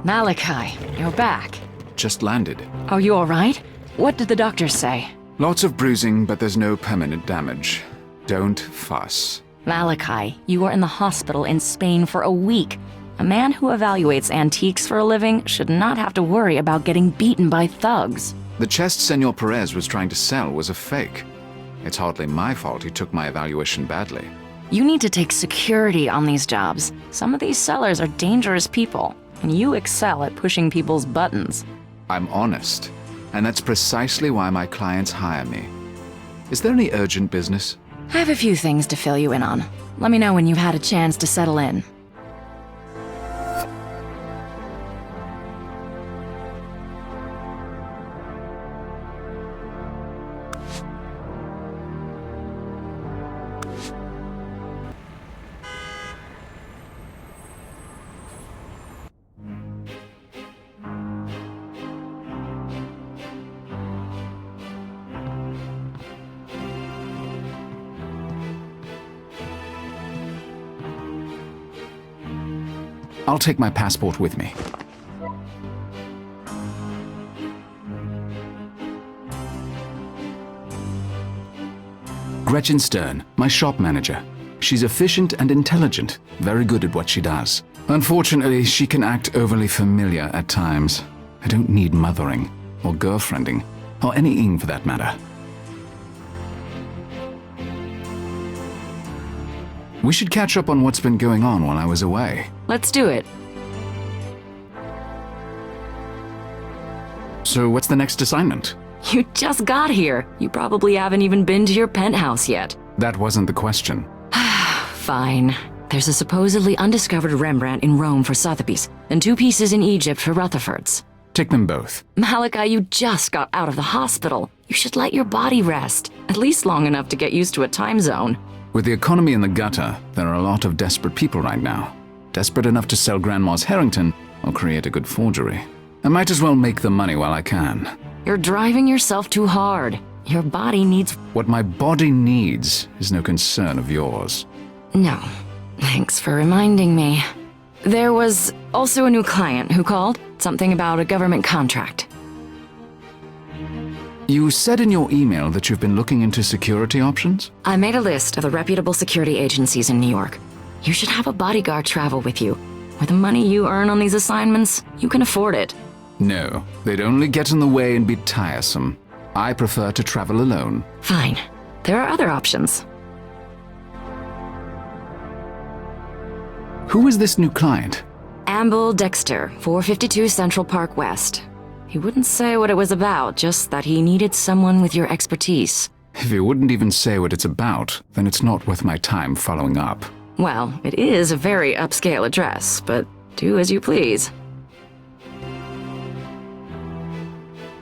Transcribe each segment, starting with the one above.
Malachi, you're back. Just landed. Are you alright? What did the doctors say? Lots of bruising, but there's no permanent damage. Don't fuss. Malachi, you were in the hospital in Spain for a week. A man who evaluates antiques for a living should not have to worry about getting beaten by thugs. The chest Senor Perez was trying to sell was a fake. It's hardly my fault he took my evaluation badly. You need to take security on these jobs. Some of these sellers are dangerous people, and you excel at pushing people's buttons. I'm honest, and that's precisely why my clients hire me. Is there any urgent business? I have a few things to fill you in on. Let me know when you've had a chance to settle in. I'll take my passport with me. Gretchen Stern, my shop manager. She's efficient and intelligent, very good at what she does. Unfortunately, she can act overly familiar at times. I don't need mothering, or girlfriending, or anything for that matter. We should catch up on what's been going on while I was away. Let's do it. So what's the next assignment? You just got here. You probably haven't even been to your penthouse yet. That wasn't the question. Fine. There's a supposedly undiscovered Rembrandt in Rome for Sotheby's, and 2 pieces in Egypt for Rutherford's. Take them both. Malachi, you just got out of the hospital. You should let your body rest, at least long enough to get used to a time zone. With the economy in the gutter, there are a lot of desperate people right now. Desperate enough to sell Grandma's Harrington or create a good forgery. I might as well make the money while I can. You're driving yourself too hard. Your body needs... What my body needs is no concern of yours. No. Thanks for reminding me. There was also a new client who called. Something about a government contract. You said in your email that you've been looking into security options? I made a list of the reputable security agencies in New York. You should have a bodyguard travel with you. With the money you earn on these assignments, you can afford it. No, they'd only get in the way and be tiresome. I prefer to travel alone. Fine. There are other options. Who is this new client? Amble Dexter, 452 Central Park West. He wouldn't say what it was about, just that he needed someone with your expertise. If he wouldn't even say what it's about, then it's not worth my time following up. Well, it is a very upscale address, but do as you please.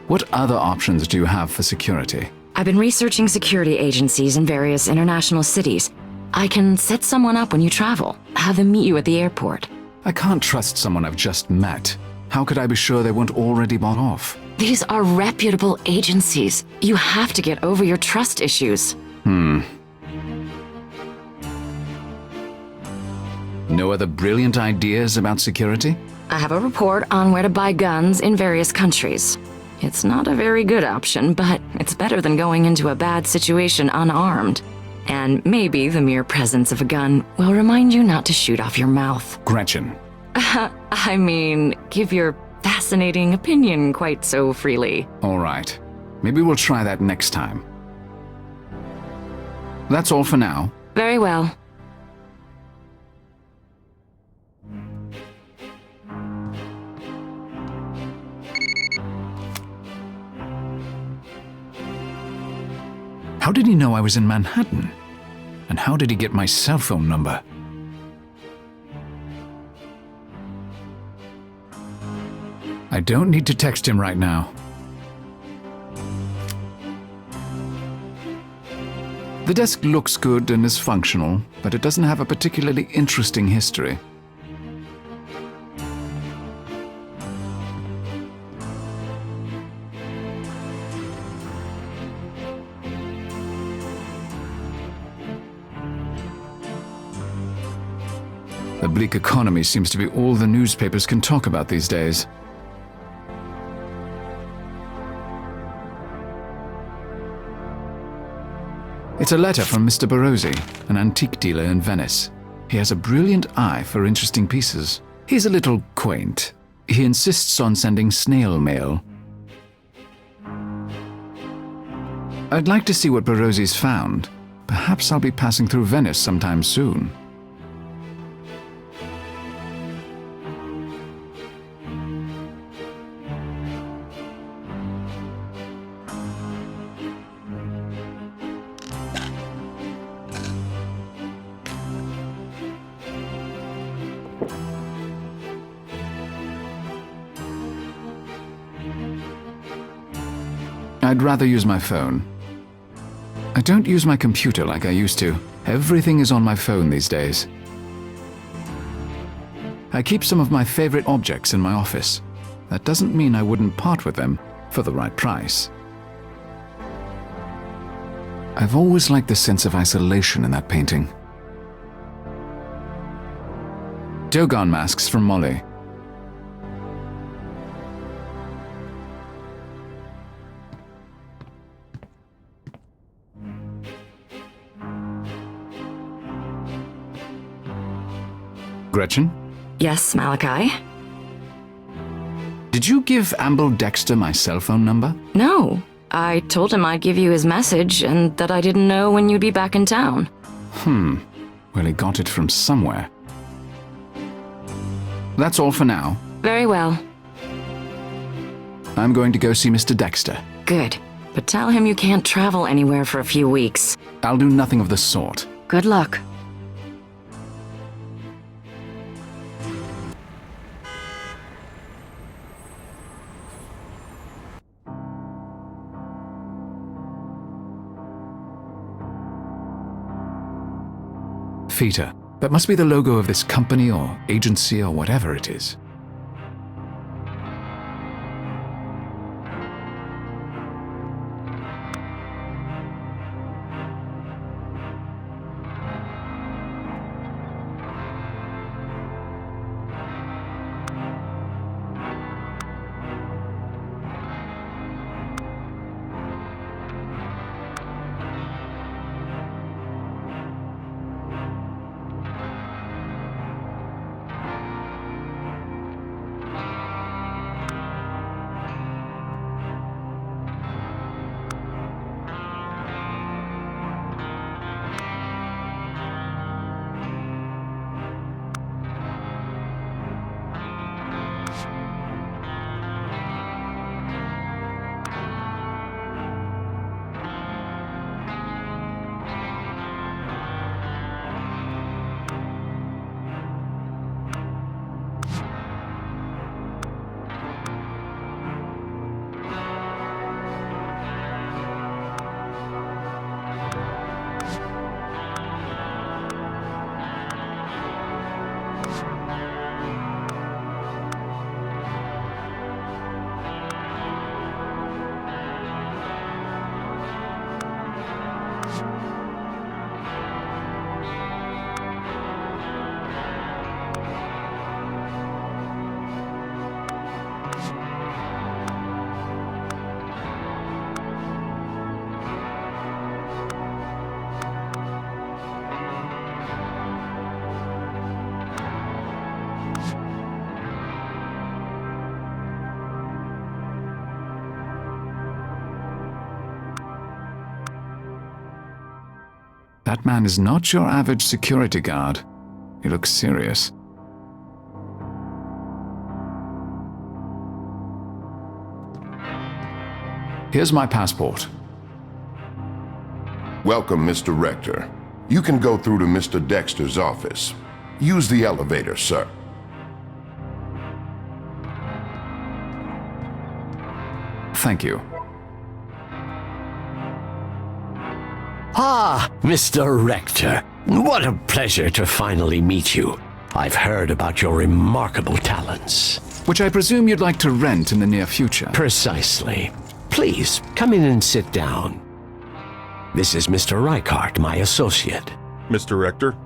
What other options do you have for security? I've been researching security agencies in various international cities. I can set someone up when you travel, have them meet you at the airport. I can't trust someone I've just met. How could I be sure they weren't already bought off? These are reputable agencies. You have to get over your trust issues. No other brilliant ideas about security? I have a report on where to buy guns in various countries. It's not a very good option, but it's better than going into a bad situation unarmed. And maybe the mere presence of a gun will remind you not to shoot off your mouth. Gretchen. I mean, give your fascinating opinion quite so freely. All right. Maybe we'll try that next time. That's all for now. Very well. How did he know I was in Manhattan? And how did he get my cell phone number? I don't need to text him right now. The desk looks good and is functional, but it doesn't have a particularly interesting history. The bleak economy seems to be all the newspapers can talk about these days. It's a letter from Mr. Barozzi, an antique dealer in Venice. He has a brilliant eye for interesting pieces. He's a little quaint. He insists on sending snail mail. I'd like to see what Barozzi's found. Perhaps I'll be passing through Venice sometime soon. I'd rather use my phone. I don't use my computer like I used to. Everything is on my phone these days. I keep some of my favorite objects in my office. That doesn't mean I wouldn't part with them for the right price. I've always liked the sense of isolation in that painting. Dogon masks from Molly. Gretchen? Yes, Malachi? Did you give Amble Dexter my cell phone number? No. I told him I'd give you his message and that I didn't know when you'd be back in town. Well, he got it from somewhere. That's all for now. Very well. I'm going to go see Mr. Dexter. Good. But tell him you can't travel anywhere for a few weeks. I'll do nothing of the sort. Good luck. Feta. That must be the logo of this company or agency or whatever it is. That man is not your average security guard. He looks serious. Here's my passport. Welcome, Mr. Rector. You can go through to Mr. Dexter's office. Use the elevator, sir. Thank you. Ah, Mr. Rector. What a pleasure to finally meet you. I've heard about your remarkable talents. Which I presume you'd like to rent in the near future. Precisely. Please, come in and sit down. This is Mr. Reichart, my associate. Mr. Rector?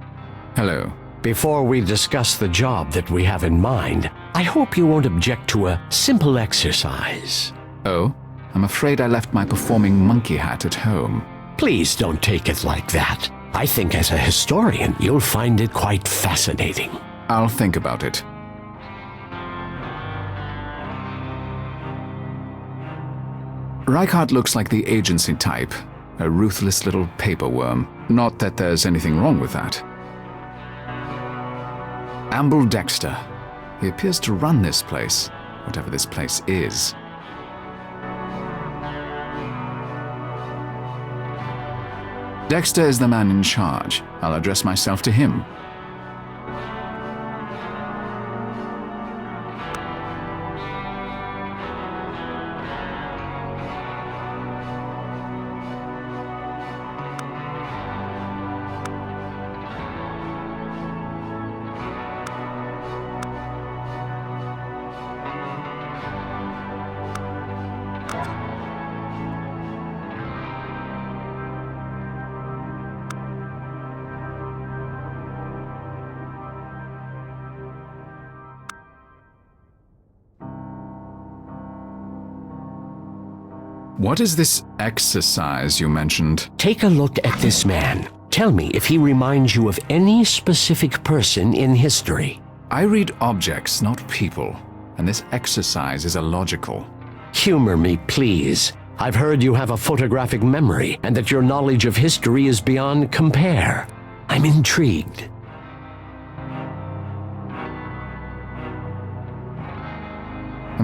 Hello. Before we discuss the job that we have in mind, I hope you won't object to a simple exercise. Oh, I'm afraid I left my performing monkey hat at home. Please don't take it like that. I think as a historian, you'll find it quite fascinating. I'll think about it. Reichardt looks like the agency type, a ruthless little paperworm. Not that there's anything wrong with that. Amble Dexter. He appears to run this place, whatever this place is. Dexter is the man in charge. I'll address myself to him. What is this exercise you mentioned? Take a look at this man. Tell me if he reminds you of any specific person in history. I read objects, not people, and this exercise is illogical. Humor me, please. I've heard you have a photographic memory and that your knowledge of history is beyond compare. I'm intrigued.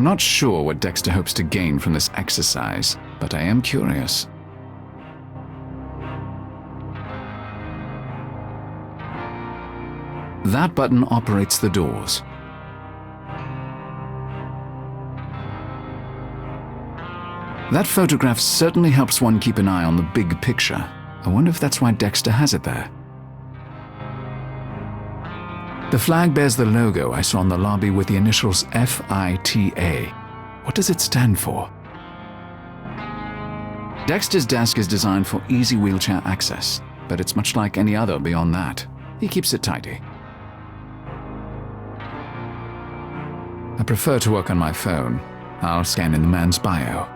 I'm not sure what Dexter hopes to gain from this exercise, but I am curious. That button operates the doors. That photograph certainly helps one keep an eye on the big picture. I wonder if that's why Dexter has it there. The flag bears the logo I saw in the lobby with the initials FITA. What does it stand for? Dexter's desk is designed for easy wheelchair access, but it's much like any other beyond that. He keeps it tidy. I prefer to work on my phone. I'll scan in the man's bio.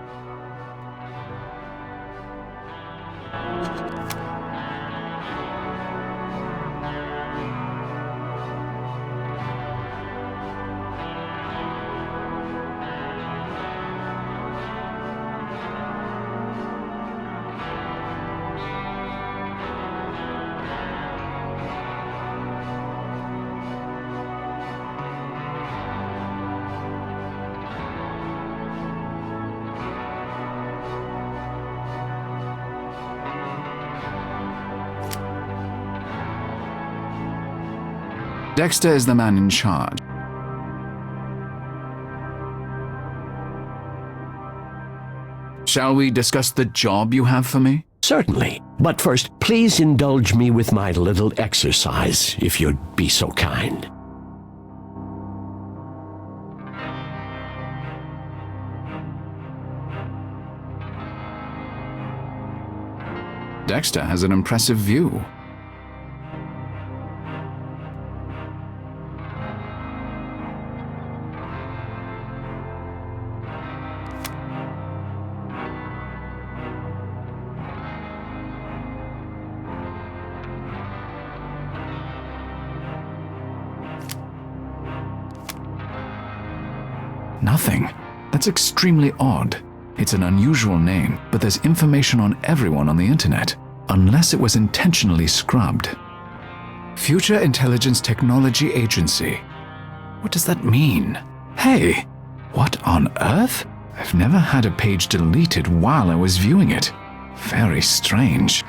Dexter is the man in charge. Shall we discuss the job you have for me? Certainly. But first, please indulge me with my little exercise, if you'd be so kind. Dexter has an impressive view. Nothing. That's extremely odd. It's an unusual name, but there's information on everyone on the internet, unless it was intentionally scrubbed. Future Intelligence Technology Agency. What does that mean? Hey, what on earth? I've never had a page deleted while I was viewing it. Very strange.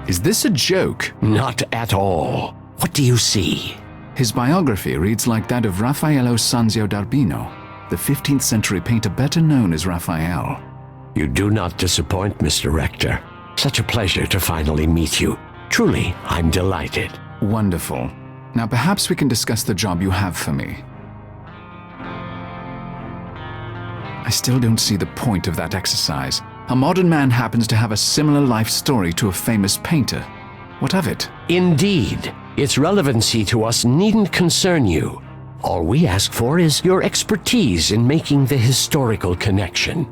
Is this a joke? Not at all. What do you see? His biography reads like that of Raffaello Sanzio d'Urbino, the 15th century painter better known as Raphael. You do not disappoint, Mr. Rector. Such a pleasure to finally meet you. Truly, I'm delighted. Wonderful. Now perhaps we can discuss the job you have for me. I still don't see the point of that exercise. A modern man happens to have a similar life story to a famous painter. What of it? Indeed. Its relevancy to us needn't concern you. All we ask for is your expertise in making the historical connection.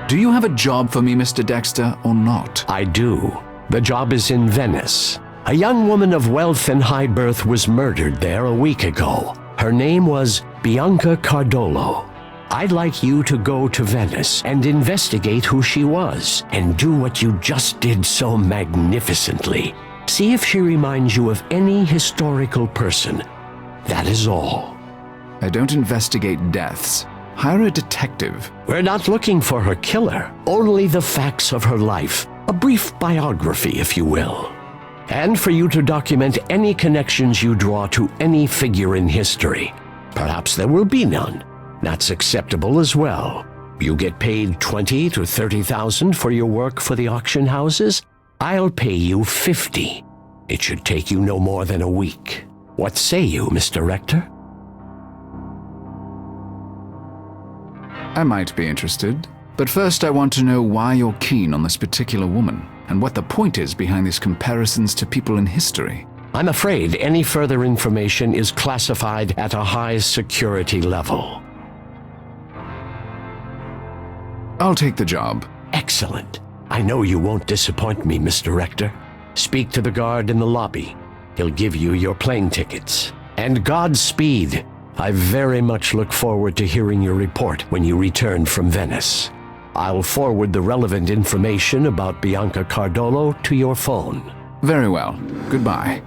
Do you have a job for me, Mr. Dexter, or not? I do. The job is in Venice. A young woman of wealth and high birth was murdered there a week ago. Her name was Bianca Cardolo. I'd like you to go to Venice and investigate who she was, and do what you just did so magnificently. See if she reminds you of any historical person. That is all. I don't investigate deaths. Hire a detective. We're not looking for her killer, only the facts of her life. A brief biography, if you will. And for you to document any connections you draw to any figure in history. Perhaps there will be none. That's acceptable as well. You get paid 20 to 30,000 for your work for the auction houses. I'll pay you 50. It should take you no more than a week. What say you, Mr. Rector? I might be interested, but first I want to know why you're keen on this particular woman, and what the point is behind these comparisons to people in history. I'm afraid any further information is classified at a high security level. I'll take the job. Excellent. I know you won't disappoint me, Mr. Rector. Speak to the guard in the lobby. He'll give you your plane tickets. And Godspeed. I very much look forward to hearing your report when you return from Venice. I'll forward the relevant information about Bianca Cardolo to your phone. Very well. Goodbye.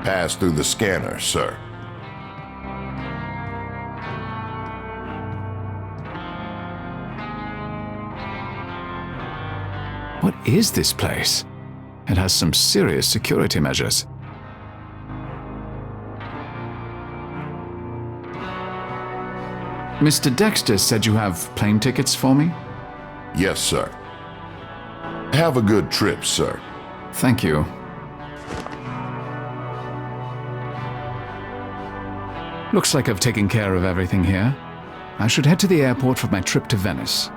Pass through the scanner, sir. What is this place? It has some serious security measures. Mr. Dexter said you have plane tickets for me? Yes, sir. Have a good trip, sir. Thank you. Looks like I've taken care of everything here. I should head to the airport for my trip to Venice.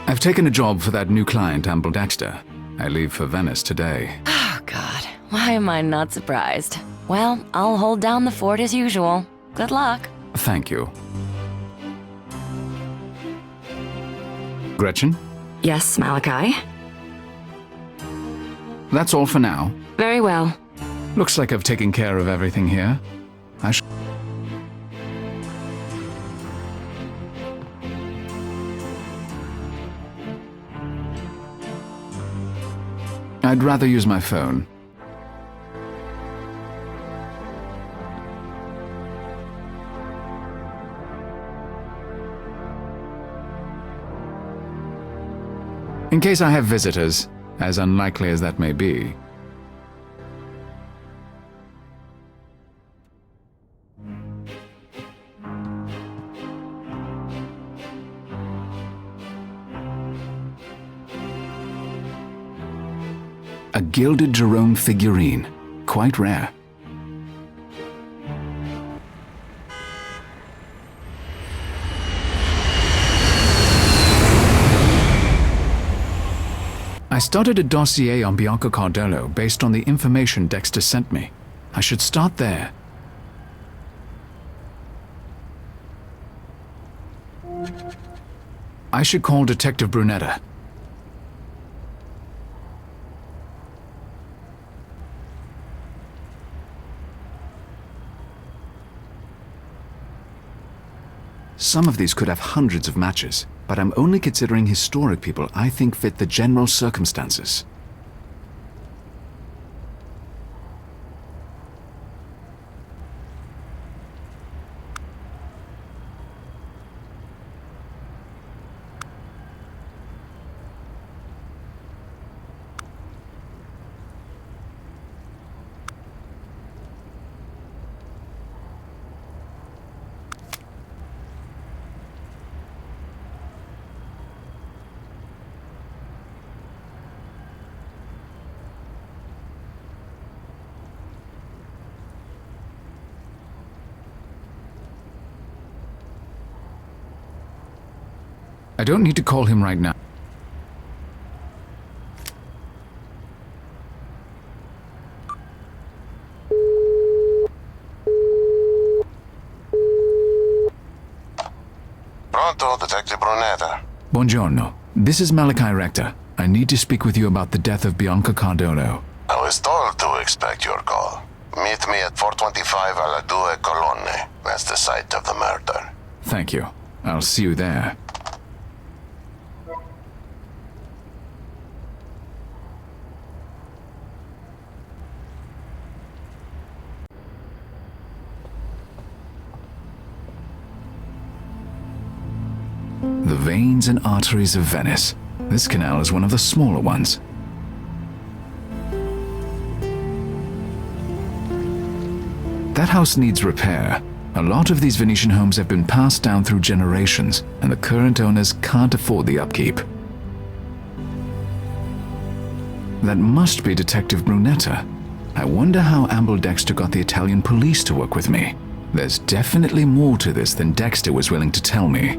I've taken a job for that new client, Amble Dexter. I leave for Venice today. Oh, God. Why am I not surprised? Well, I'll hold down the fort as usual. Good luck. Thank you. Gretchen? Yes, Malachi? That's all for now. Very well. Looks like I've taken care of everything here. I'd rather use my phone. In case I have visitors, as unlikely as that may be. A gilded Jerome figurine, quite rare. I started a dossier on Bianca Cardolo based on the information Dexter sent me. I should start there. I should call Detective Brunetta. Some of these could have hundreds of matches, but I'm only considering historic people I think fit the general circumstances. I don't need to call him right now. Pronto, Detective Brunetta. Buongiorno. This is Malachi Rector. I need to speak with you about the death of Bianca Cardolo. I was told to expect your call. Meet me at 425 alla Due Colonne. That's the site of the murder. Thank you. I'll see you there. The veins and arteries of Venice. This canal is one of the smaller ones. That house needs repair. A lot of these Venetian homes have been passed down through generations, and the current owners can't afford the upkeep. That must be Detective Brunetta. I wonder how Amble Dexter got the Italian police to work with me. There's definitely more to this than Dexter was willing to tell me.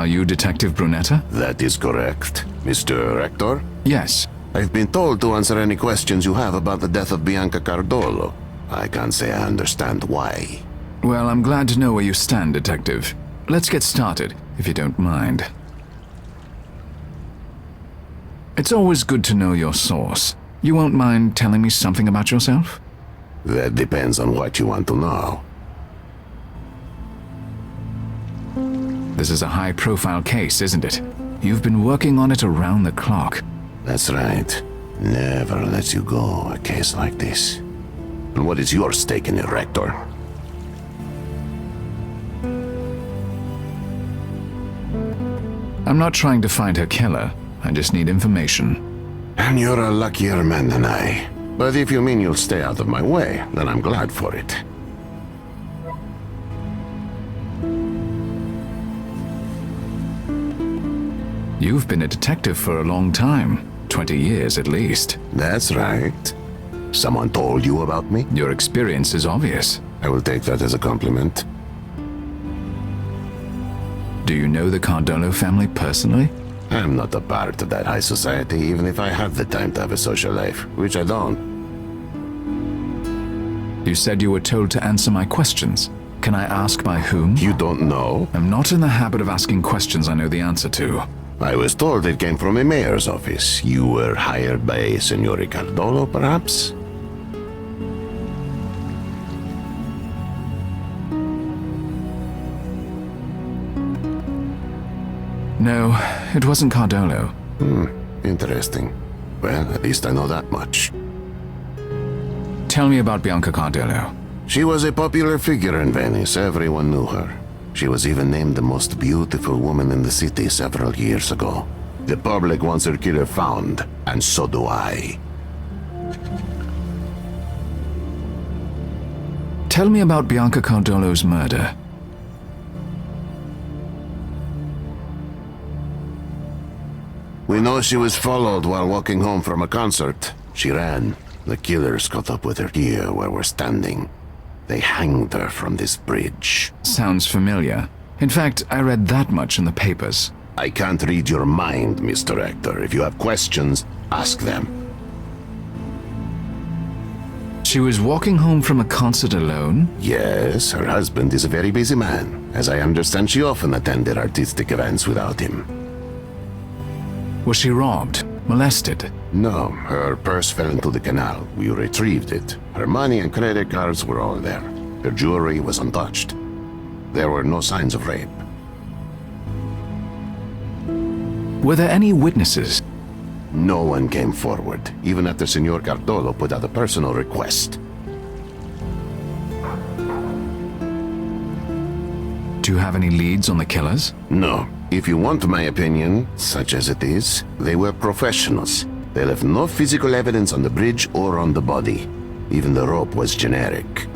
Are you Detective Brunetta? That is correct. Mr. Rector? Yes. I've been told to answer any questions you have about the death of Bianca Cardolo. I can't say I understand why. Well, I'm glad to know where you stand, Detective. Let's get started, if you don't mind. It's always good to know your source. You won't mind telling me something about yourself? That depends on what you want to know. This is a high-profile case, isn't it? You've been working on it around the clock. That's right. Never lets you go, a case like this. And what is your stake in it, Rector? I'm not trying to find her killer. I just need information. And you're a luckier man than I. But if you mean you'll stay out of my way, then I'm glad for it. You've been a detective for a long time. 20 years at least. That's right. Someone told you about me? Your experience is obvious. I will take that as a compliment. Do you know the Cardolo family personally? I'm not a part of that high society, even if I have the time to have a social life, which I don't. You said you were told to answer my questions. Can I ask by whom? You don't know? I'm not in the habit of asking questions I know the answer to. I was told it came from a mayor's office. You were hired by Signore Cardolo, perhaps? No, it wasn't Cardolo. Interesting. Well, at least I know that much. Tell me about Bianca Cardolo. She was a popular figure in Venice. Everyone knew her. She was even named the most beautiful woman in the city several years ago. The public wants her killer found, and so do I. Tell me about Bianca Cardolo's murder. We know she was followed while walking home from a concert. She ran. The killers caught up with her here where we're standing. They hanged her from this bridge. Sounds familiar. In fact, I read that much in the papers. I can't read your mind, Mr. Rector. If you have questions, ask them. She was walking home from a concert alone? Yes, her husband is a very busy man. As I understand, she often attended artistic events without him. Was she robbed? Molested? No, her purse fell into the canal. We retrieved it. Her money and credit cards were all there. Her jewelry was untouched. There were no signs of rape. Were there any witnesses? No one came forward, even after Signor Cardolo put out a personal request. Do you have any leads on the killers? No. If you want my opinion, such as it is, they were professionals. They left no physical evidence on the bridge or on the body. Even the rope was generic.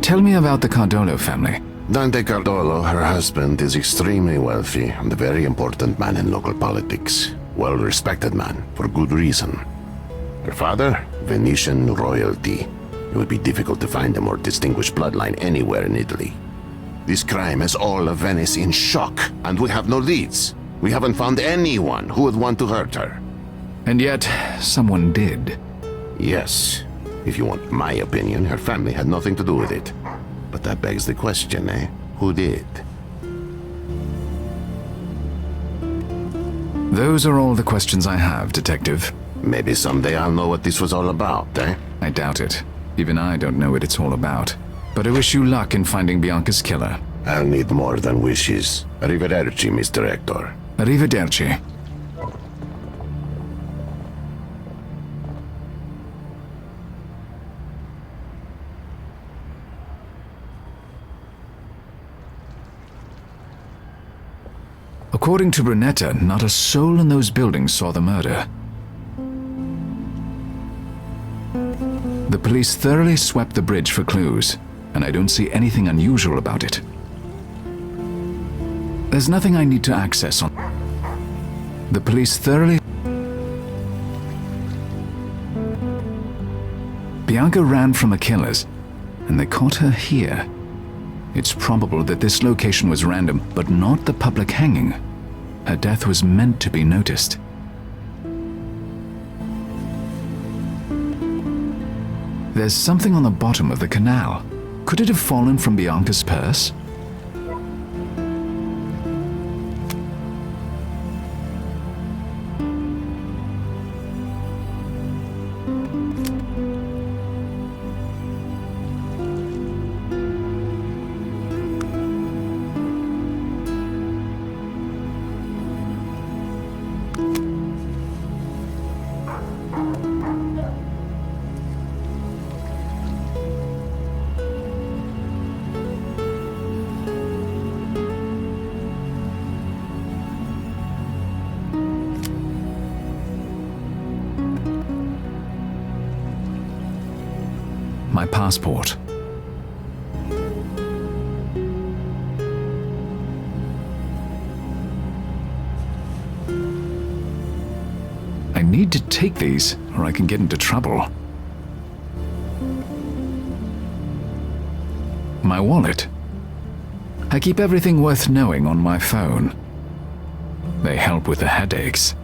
Tell me about the Cardolo family. Dante Cardolo, her husband, is extremely wealthy and a very important man in local politics. Well-respected man, for good reason. Her father, Venetian royalty. It would be difficult to find a more distinguished bloodline anywhere in Italy. This crime has all of Venice in shock, and we have no leads. We haven't found anyone who would want to hurt her. And yet, someone did. Yes. If you want my opinion, her family had nothing to do with it. But that begs the question, eh? Who did? Those are all the questions I have, Detective. Maybe someday I'll know what this was all about, eh? I doubt it. Even I don't know what it's all about. But I wish you luck in finding Bianca's killer. I'll need more than wishes. Arrivederci, Mr. Rector. Arrivederci. According to Brunetta, not a soul in those buildings saw the murder. The police thoroughly swept the bridge for clues, and I don't see anything unusual about it. There's nothing I need to access on. The police thoroughly... Bianca ran from the killers, and they caught her here. It's probable that this location was random, but not the public hanging. Her death was meant to be noticed. There's something on the bottom of the canal. Could it have fallen from Bianca's purse? My passport. I need to take these, or I can get into trouble. My wallet. I keep everything worth knowing on my phone. They help with the headaches.